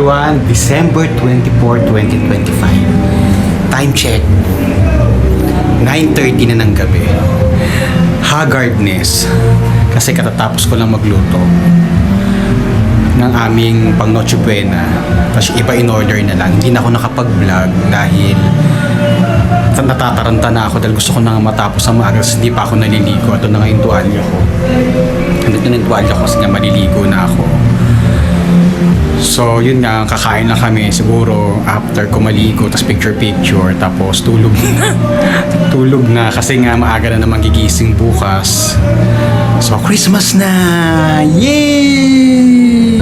everyone, December 24, 2025. Time check. 9:30 na ng gabi. Haggardness. Kasi katatapos ko lang magluto ng aming pang Noche Buena. Tapos iba in order na lang. Hindi na ako nakapag-vlog dahil natataranta na ako dahil gusto ko na matapos ang maaga kasi hindi pa ako naliligo. Ito na nga yung tuwalya ko. Nandito na yung tuwalya ko kasi nga maliligo na ako. So yun nga, kakain na kami siguro after ko maligo, tapos picture tapos tulog na. Tulog na kasi nga maaga na naman gigising bukas. So Christmas na! Yay!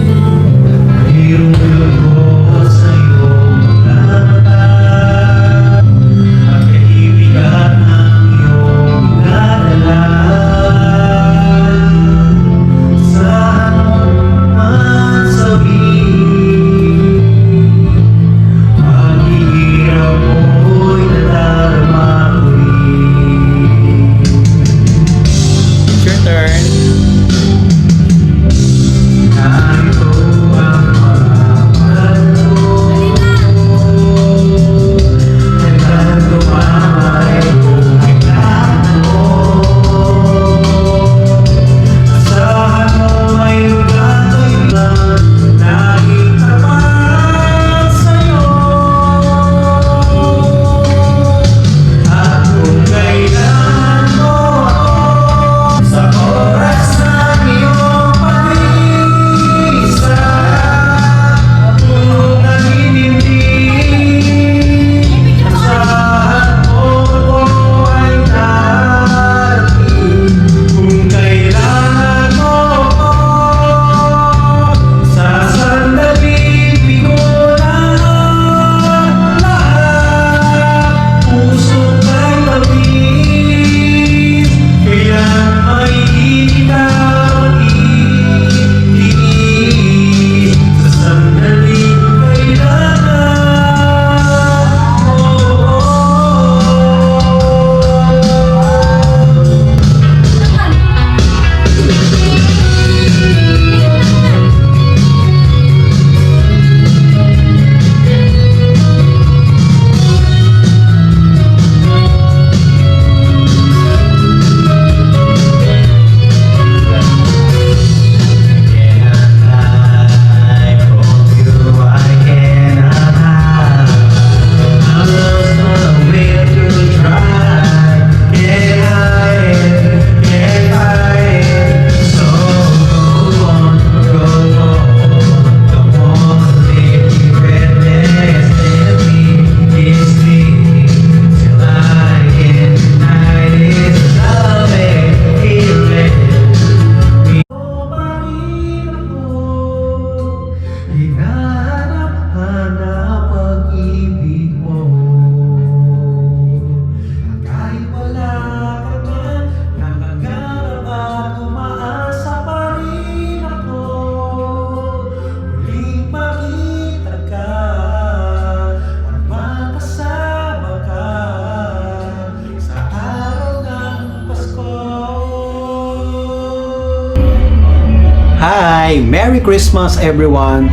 Hi! Merry Christmas everyone!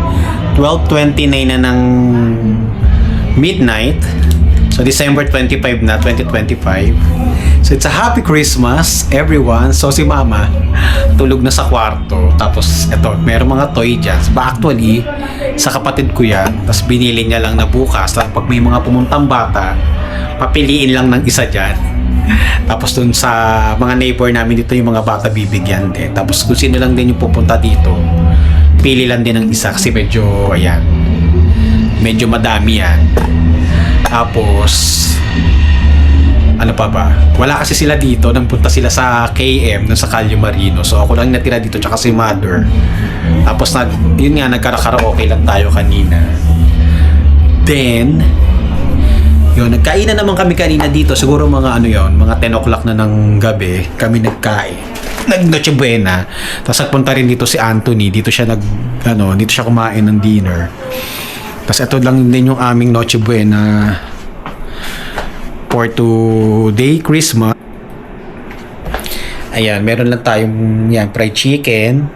12:29 na ng midnight. So December 25 na, 2025. So it's a happy Christmas everyone. So si Mama tulog na sa kwarto. Tapos eto, meron mga toy dyan. Actually, sa kapatid ko yan. Tapos binili niya lang na bukas. Pag may mga pumuntang bata, papiliin lang ng isa dyan. Tapos dun sa mga neighbor namin dito yung mga bata bibigyan din. Tapos kung sino lang din yung pupunta dito, pili lang din ng isa kasi medyo, ayan, medyo madami yan. Tapos, ano pa ba? Wala kasi sila dito, nang punta sila sa KM, sa Calio Marino. So ako lang natira dito tsaka si Mother. Tapos yun nga, nagkara-karaoke lang tayo kanina. Then, yun, nagkainan naman kami kanina dito. Siguro mga mga 10 o'clock na ng gabi kami nagkain. Nag-Noche Buena. Tapos nagpunta rin dito si Anthony. Dito siya dito siya kumain ng dinner. Tapos ito lang din yung aming Noche Buena for today, Christmas. Ayan, meron lang tayong fried chicken,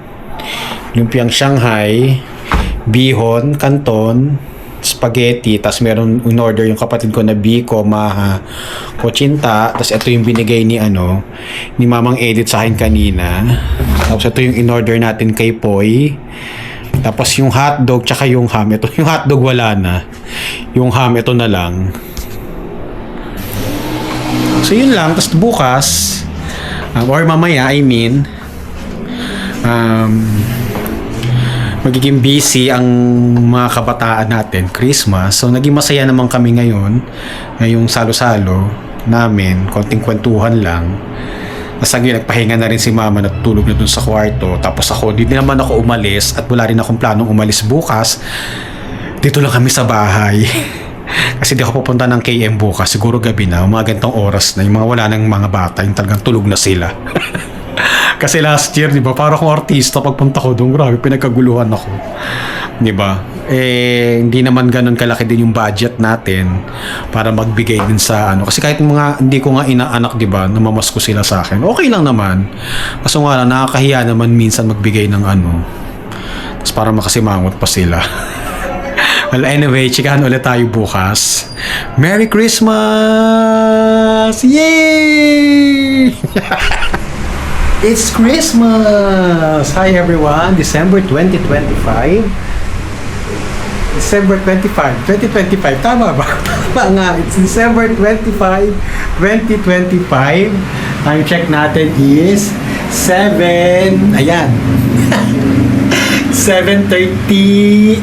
lumpiang Shanghai, bihon, canton, spaghetti, tapos meron in-order yung kapatid ko na biko, maha, kochinta, tapos ito yung binigay ni ni Mamang Edit sa akin kanina. Tapos ito yung in-order natin kay Poy. Tapos yung hotdog tsaka yung ham, ito yung hotdog wala na. Yung ham ito na lang. So yun lang, tapos bukas or mamaya magiging busy ang mga kabataan natin, Christmas. So naging masaya naman kami ngayong salo-salo namin, konting kwentuhan lang. Tapos nagpahinga na rin si mama, natutulog na dun sa kwarto. Tapos ako, di naman ako umalis at wala rin akong planong umalis bukas. Dito lang kami sa bahay. Kasi di ako pupunta ng KM bukas, siguro gabi na, mga gantong oras na, yung mga wala ng mga bata, yung talagang tulog na sila. Kasi last year, di ba, para akong artista, pagpunta ko doon, grabe, pinagkaguluhan ako. Di ba? Hindi naman ganun kalaki din yung budget natin para magbigay din sa Kasi kahit hindi ko nga inaanak, di ba, namamasko sila sa akin. Okay lang naman. Kaso nga lang, nakakahiya naman minsan magbigay ng Tapos para makasimangot pa sila. Well, anyway, chikahan ulit tayo bukas. Merry Christmas! Yay! It's Christmas! Hi everyone! December 2025. December 25. 2025. Tama ba? Tama nga. It's December 25, 2025. Time check natin is 7. Ayan. 7:38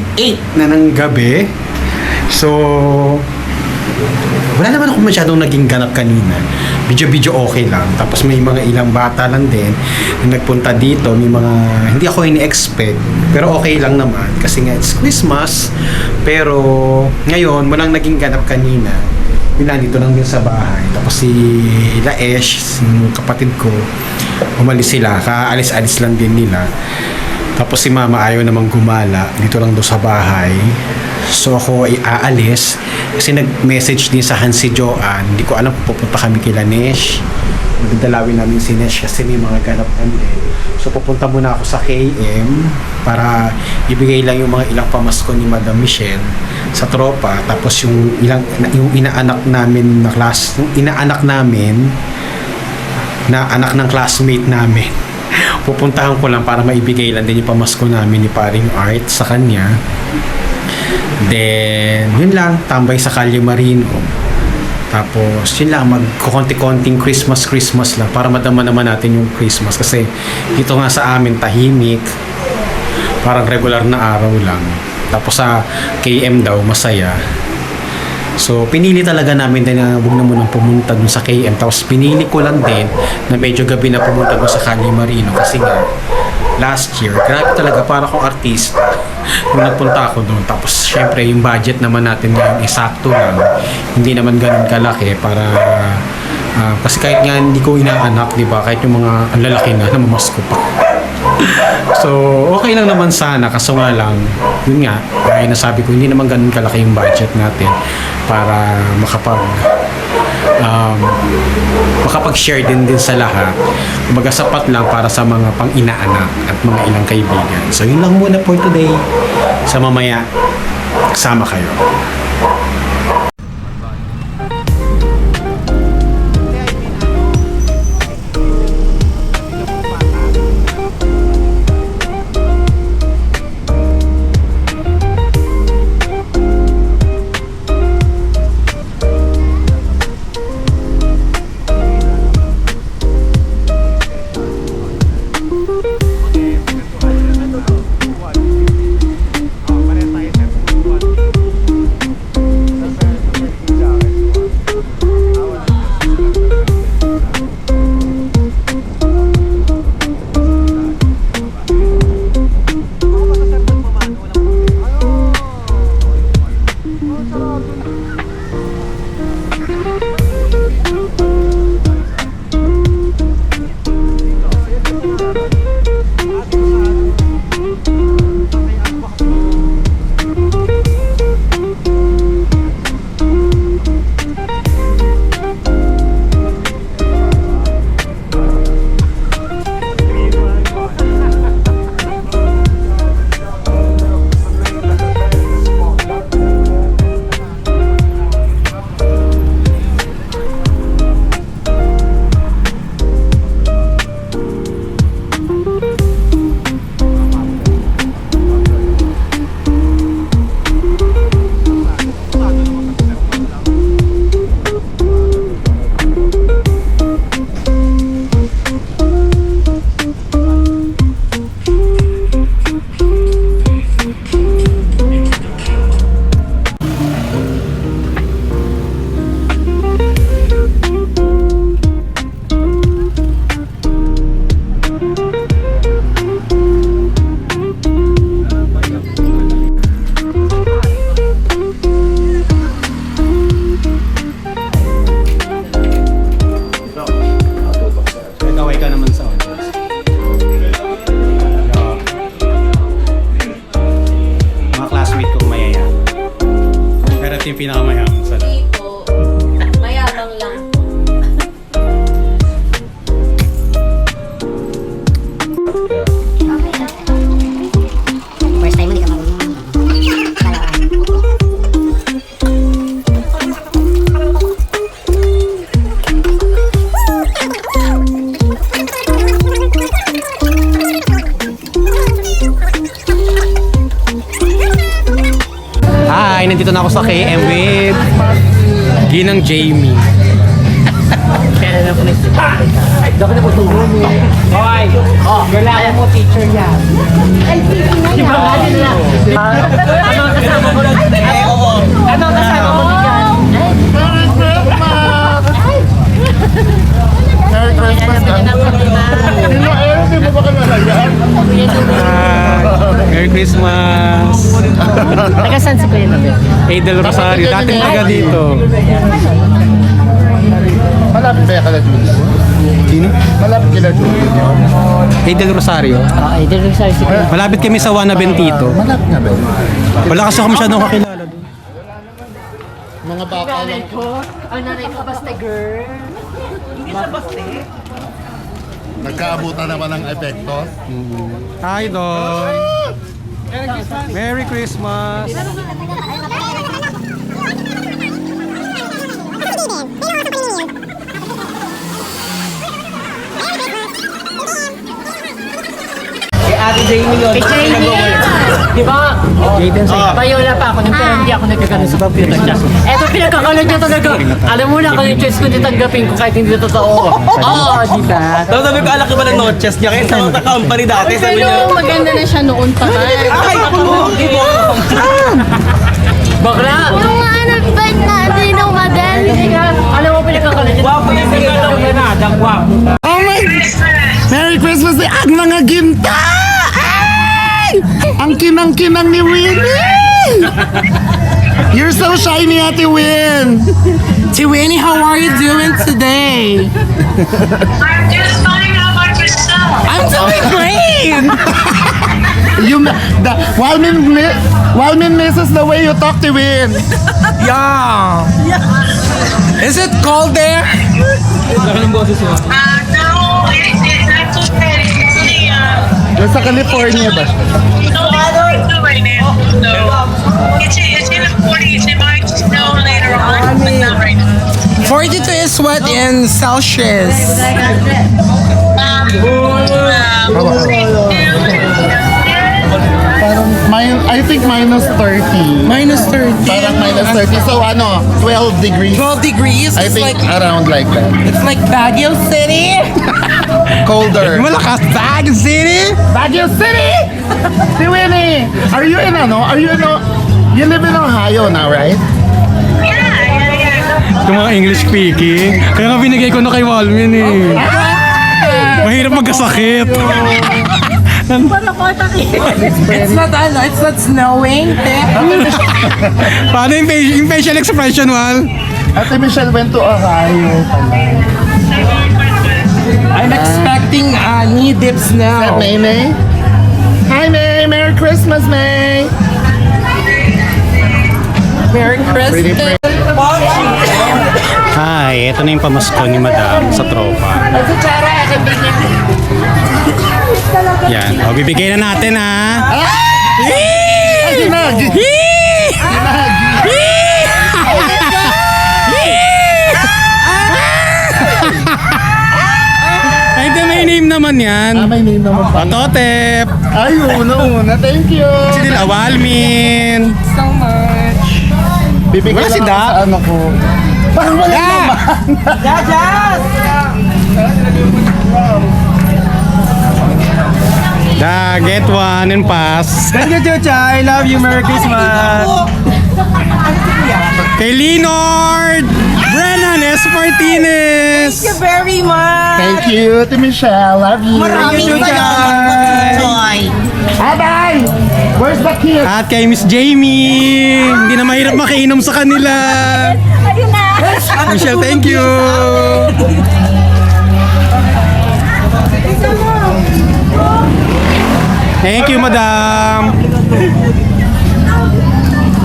na ng gabi. So, wala naman ako masyadong naging ganap kanina. Video okay lang. Tapos may mga ilang bata lang din na nagpunta dito. May mga hindi ako ini-expect. Pero okay lang naman. Kasi nga it's Christmas. Pero ngayon, walang naging ganap kanina. Dito lang din sa bahay. Tapos si Laesh, yung kapatid ko, umalis sila. Kaalis-alis lang din nila. Tapos si mama ayaw namang gumala. Dito lang doon sa bahay. So ako ay aalis kasi nag-message din sa si Joanne. Hindi ko alam kung pupunta kami kila Nesh. Magdalawin namin si Nesh kasi may mga ganap din. So pupunta muna ako sa KM para ibigay lang yung mga ilang pamasko ni Madam Michelle sa tropa. Tapos yung inaanak namin na inaanak namin na anak ng classmate namin. Pupuntahan ko lang para maibigay lang din yung pamasko namin ni Paring Art sa kanya. Then, yun lang, tambay sa Calle Marino. Tapos, yun lang, magkukonti-konting Christmas lang para madama naman natin yung Christmas. Kasi dito nga sa amin, tahimik. Parang regular na araw lang. Tapos sa KM daw, masaya. So, pinili talaga namin din na huwag na munang pumunta dun sa KM. Tapos, pinili ko lang din na medyo gabi na pumunta dun sa Calle Marino. Kasi nga, last year, grabe talaga, para akong artista nung nagpunta ako doon. Tapos, syempre, yung budget naman natin ngayon, sakto lang. Hindi naman ganun kalaki para... kasi kahit nga hindi ko inaanak, di ba? Kahit yung mga ang lalaki na, namamasko pa. So, okay lang naman sana. Kaso nga lang, yun nga, ay nasabi ko, hindi naman ganun kalaki yung budget natin para makapag-share din sa lahat. Kumbaga sapat lang para sa mga pang-inaanak at mga ilang kaibigan. So, yun lang muna for today. Sa mamaya, kasama kayo. pinakamayaman sa lahat. Hindi po. Mayabang lang po. First time mo, di ka marunong. Kalawan. Hi, nandito na ako sa KM with Ginang Jamie. Kaya na po Dapat na po tulong mo. Okay. Oh, kailangan mo teacher niya. Di ba nga din na? Ano ang kasama mo lang? Ano ang kasama mo dyan? Merry Christmas ka. Sino eh? Hindi mo ba ka nalayan? Merry Christmas! Taga saan si Kuya Nabe? Adel Rosario, dating taga dito. Malapit ba kala Julie? Sino? Malapit kila Julie. Adel Rosario. Ay, dito sa si Kuya. Malapit kami sa Juana Bentito. Malapit nga ba? Wala kasi ako masyadong kakilala doon. Mga baka lang. Ang nanay ko basta girl. Nagkaabutan naman ng epekto. Hi, Don! Merry Christmas! Kay Ate Jamie yun. Kay Jamie! Di ba? Jaden sa'yo. Bayola pa ako nung pero hindi ako nagkakaroon sa computer niya. Eto pinagkakaroon niya talaga. Alam mo na kung yung choice ko titanggapin ko kahit hindi totoo. Oo, di ba? Tapos sabi ko, alaki ba ng noches niya? Kaya sa company dati, sabi niya, Pero maganda na siya noon pa nga. ay, hindi mo ako. Bakla! Yung anak ba na dinong madal? Alam mo pinagkakaroon niya. Wapo yung pinagkakaroon na, dagwapo. Oh my! Merry Christmas ang mga ginta! Ay! Ang kinang-kinang ni Winnie! You're so shiny, Ate Win! Si Winnie, how are you doing today? I'm just finding out about yourself. I'm doing great! Walmin misses the way you talk to Win. Yeah! Is it cold there? No, it's okay. It's really, Sa California ba? no, it's not right now. No. It's in the 40s. It might snow later on, but not right now. 42 is what in Celsius? I think minus 30. Minus 30. Parang minus 30. So ano, 12 degrees. 12 degrees? I It's think like, around like that. it's like Baguio City? Colder. Malakas Baguio City! Baguio City! Si Winnie! Are you in you live in Ohio now, right? Yung mga English speaking. Kaya nga binigay ko na kay Walmin eh. Mahirap magkasakit. It's not snowing. Paano yung facial expression, Wal? Ate Michelle went to Ohio. I'm expecting knee dips now. May May? Hi May! Merry Christmas, May! Merry Pretty Christmas. Hi, ito na yung pamasko ni Madam sa tropa. Yan. O, bibigay na natin, ha? Ay, ginagi! Ay, di, may name naman yan. May name naman pa. Ototep. Ay, una. Thank you! Si Dila Walmin. So much. Bibigyan Wala si lang ako Da. sa ano ko. Parang wala naman. Da, get one and pass. Thank you, Chucha. I love you. Merry Christmas. Kay Leonard Brennan S. Martinez. Very much. Thank you, Ate Michelle. Love you. Thank you, Chucha. Bye-bye! Where's the kid? At kay Miss Jamie. Hindi na mahirap makiinom sa kanila. Ayun na. Michelle, thank you. Thank you, madam.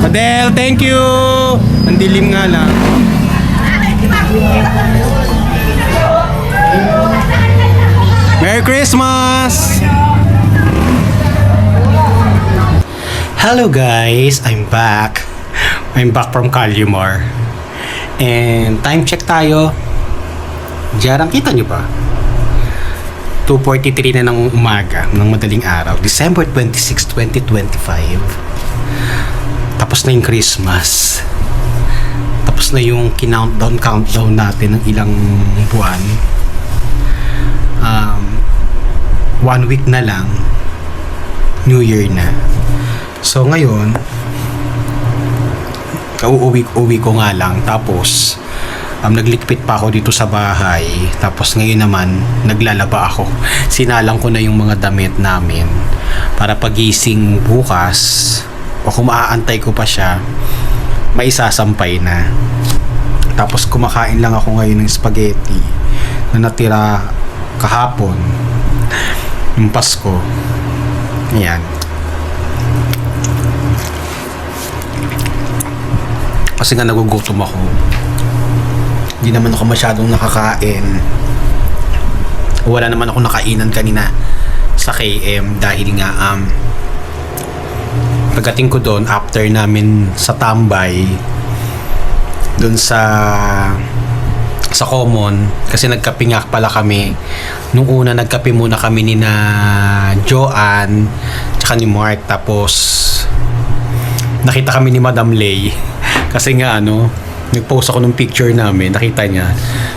Adele, thank you! Ang dilim nga lang. Merry Christmas! Hello guys, I'm back. I'm back from Calimar. And time check tayo. Diyan, kita nyo ba? 2:43 na ng umaga, ng madaling araw. December 26, 2025. Tapos na yung Christmas. Tapos na yung countdown natin ng ilang buwan. 1 week na lang, New Year na. So ngayon, uwi ko nga lang. Tapos naglikpit pa ako dito sa bahay. Tapos ngayon naman naglalaba ako. Sinalang ko na yung mga damit namin para pagising bukas, o kung maaantay ko pa siya, may isasampay na. Tapos kumakain lang ako ngayon ng spaghetti na natira kahapon, yung Pasko. Ayan. Kasi nga nagugutom ako. Hindi naman ako masyadong nakakain. Wala naman ako nakainan kanina sa KM dahil nga pagdating ko doon after namin sa tambay doon sa Common, kasi nagkape nga pala kami. Nung una nagkape muna kami ni na Joanne tsaka ni Mark, tapos nakita kami ni Madam Lay kasi nga nag-post ako ng picture namin, nakita niya,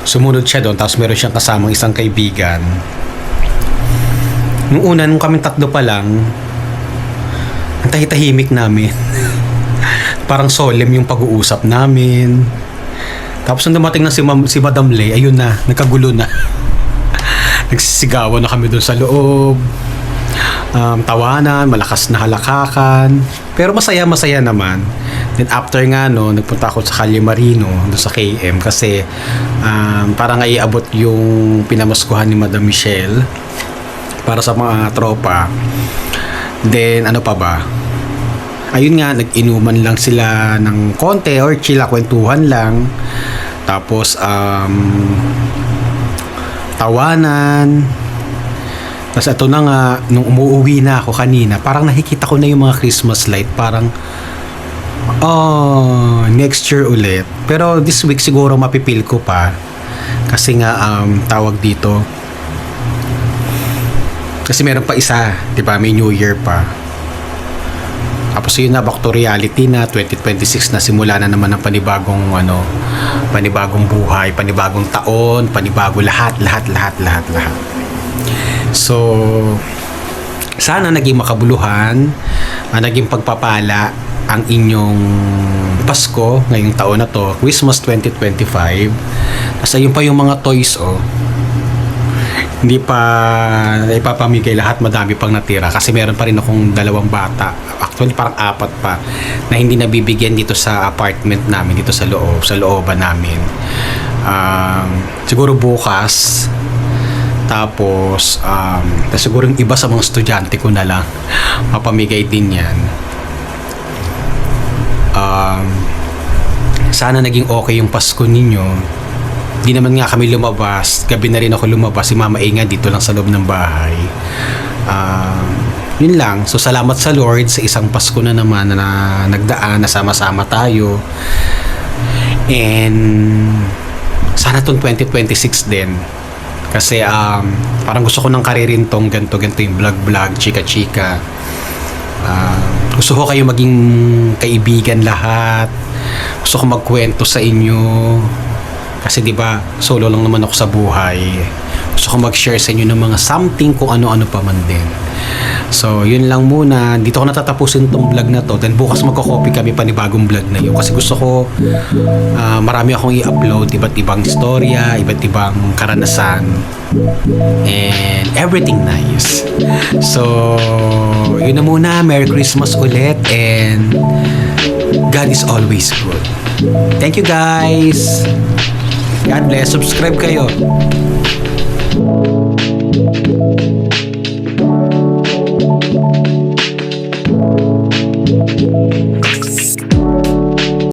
sumunod siya doon, tapos meron siyang kasamang isang kaibigan. Nung una, nung kami tatlo pa lang, ang tahitahimik namin. Parang solemn yung pag-uusap namin. Tapos nung dumating na si Madam Lay, ayun na, nagkagulo na. Nagsisigawan na kami doon sa loob. Tawanan, malakas na halakakan. Pero masaya naman. Then after nga nagpunta ako sa Calle Marino doon sa KM kasi para nga iabot yung pinamaskuhan ni Madam Michelle para sa mga tropa. Then ano pa ba? Ayun nga, nag-inuman lang sila ng konti or chila, kwentuhan lang. Tapos tawanan. Tapos ito na nga, nung umuwi na ako kanina, parang nakikita ko na yung mga Christmas light. Parang next year ulit. Pero this week siguro mapipil ko pa. Kasi nga tawag dito. Kasi meron pa isa, 'di ba? May New Year pa. Tapos yun na, back to reality na 2026 na, simula na naman ng panibagong buhay, panibagong taon, panibago lahat. So sana naging makabuluhan, naging pagpapala ang inyong Pasko ngayong taon na to, Christmas 2025. Tapos ayun pa yung mga toys hindi pa ipapamigay lahat, madami pang natira kasi meron pa rin akong 2 bata, actually parang 4 pa na hindi nabibigyan dito sa apartment namin, dito sa looban namin. Siguro bukas, tapos siguro yung iba sa mga estudyante ko na lang mapamigay din yan. Sana naging okay yung Pasko ninyo. Di naman nga kami lumabas, gabi na rin ako lumabas, si Mama A nga dito lang sa loob ng bahay. Yun lang. So salamat sa Lord sa isang Pasko na naman na nagdaan, na sama-sama tayo. And sana tong 2026 din. Kasi parang gusto ko ng karirin tong ganito yung vlog, chika-chika. Gusto ko kayo maging kaibigan lahat. Gusto ko magkwento sa inyo. Kasi 'di ba, solo lang naman ako sa buhay. Gusto ko mag-share sa inyo ng mga something, kung ano-ano pa man din. So, yun lang muna. Dito ko natatapusin tong vlog na to. Then bukas magko-copy kami panibagong vlog na yun. Kasi gusto ko marami akong i-upload, iba't ibang istorya, iba't ibang karanasan. And everything nice. So, yun na muna. Merry Christmas ulit. And God is always good. Thank you guys. God bless. Subscribe kayo.